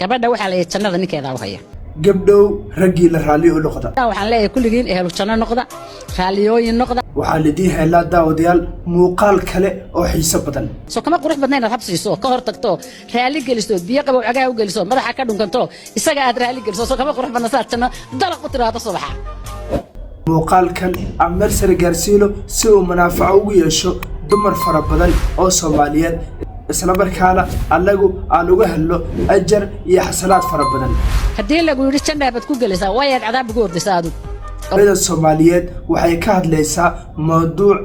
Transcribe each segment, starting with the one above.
gabadha waxa la jannada ninkeeda u haya gabdhow ragii la raaliyo noqda waxaan leeyahay kulligiin ehlu janno noqda raaliyooyin noqda waxa la diin helaa daawadayaal muuqaal kale oo xiiso badan soo kama qurux badnayn aad habsiiso ka hor tagto raali geliso biyo qabow cagaa u geliso madaxa ka dhunkanto isaga aad raali geliso soo kama qurux badna saad janno dalaq u tiraado subaxa muuqaalkan amar sar gaarsiilo si uu manaafaco ugu yeesho dumar fara badan oo Soomaaliyeed isla markaana anagu aan uga helno ajar iyo xasanaad fara badan hadii lagu yiri janna bad ku gelisaa way cadaab ugu hordisaadu hooyada Soomaaliyeed waxay ka hadlaysaa mowduuc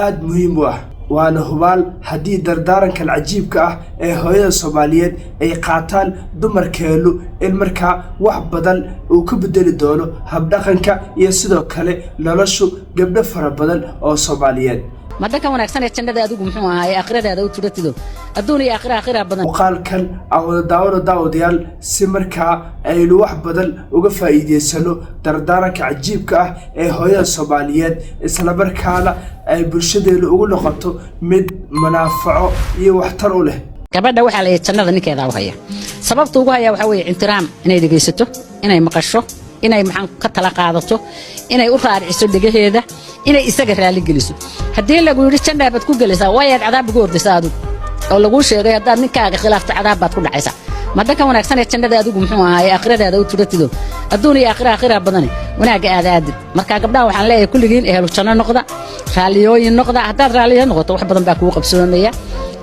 aad muhiim u ah waana hubaal hadii dardaaranka cajiibka ah ee hooyada Soomaaliyeed ay qaataan dumarkeenu in markaa wax badan uu ku bedeli doono habdhaqanka iyo sidoo kale noloshu gabdho fara badan oo Soomaaliyeed madanka wanaagsan ee jannada adigu muxuu ahaay aakhiradaada u turatido adduuniya aakhira badan muuqaalkan aan daawadayaal si markaa aynu wax badan uga faa'iideysano dardaaranka cajiibka ah ee hooyada Soomaaliyeed isla markaana ay bulshadeenu ugu noqoto mid manaafaco iyo waxtar u leh gabadha waxa la jannada ninkeeda u haya sababta ugu haya waxa weeye intiraam inay dhageysato inay maqasho inay maxaan ka tala qaadato inay u raariciso dhigaheeda inay isaga raali geliso hadii lagu yiri janna bad ku gelisaa way cadaab ugu hordisaadu oo lagu sheegay haddii ninkaaga khilaafto cadaab baad ku dhacaysa madanka wanaagsan ee jannada adigu muxuu ahaay aakhiradaada u turatido adduuniya aakhira badan wanaaga aadaad marka gabdhaha waxaan leeyahay kulligiin ehlu janno noqda raaliyooyin noqda haddaad raaliyo noqoto wax badan baa kugu qabsoomaya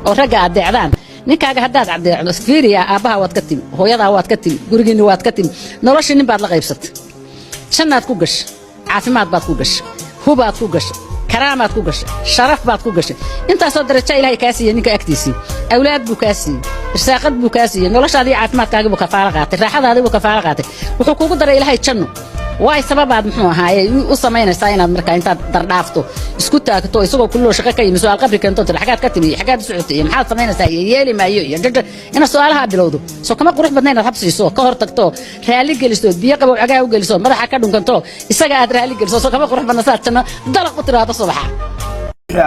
oo ragga adeecdaan ninkaaga haddaad adeecdo fiiriya aabaha waad ka timi hooyada waad ka timi gurigiina waad ka timi nolosha nin baad la qaybsatay jannaad ku gashay caafimaad baad ku gashay hubaad ku gashay karaamaad ku gashay sharaf baad ku gashay intaasoo darajo ilaahay ka siiyay ninka agtiisii awlaad buu ka siiyay irsaaqad buu ka siiyay noloshaadii caafimaadkaaga buu ka faara qaatay raaxadaadii buu ka faara qaatay wuxuu kugu daray ilaahay janno way sababaad muxuu ahaayay u sameynaysaa inaad markaa intaad dardhaafto isku taagto isagoo kullo shaqo ka yimid su'aal qabri keento xagaad ka timi xagaad socotay maxaad sameynaysaa yeeli maayo iyo ina su'aalaha bilowdo soo kama qurux badnayn aad habsiiso ka hor tagto raali geliso biyo qabow cagaa u geliso madaxa ka dhunkanto isaga aad raali geliso soo kama qurux badna saad janno dalaq u tiraado subaxa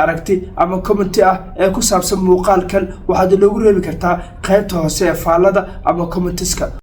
aragti ama comment ah ee ku saabsan muuqaalkan waxaad inoogu reebi kartaa qaybta hoose ee faallada ama commentiska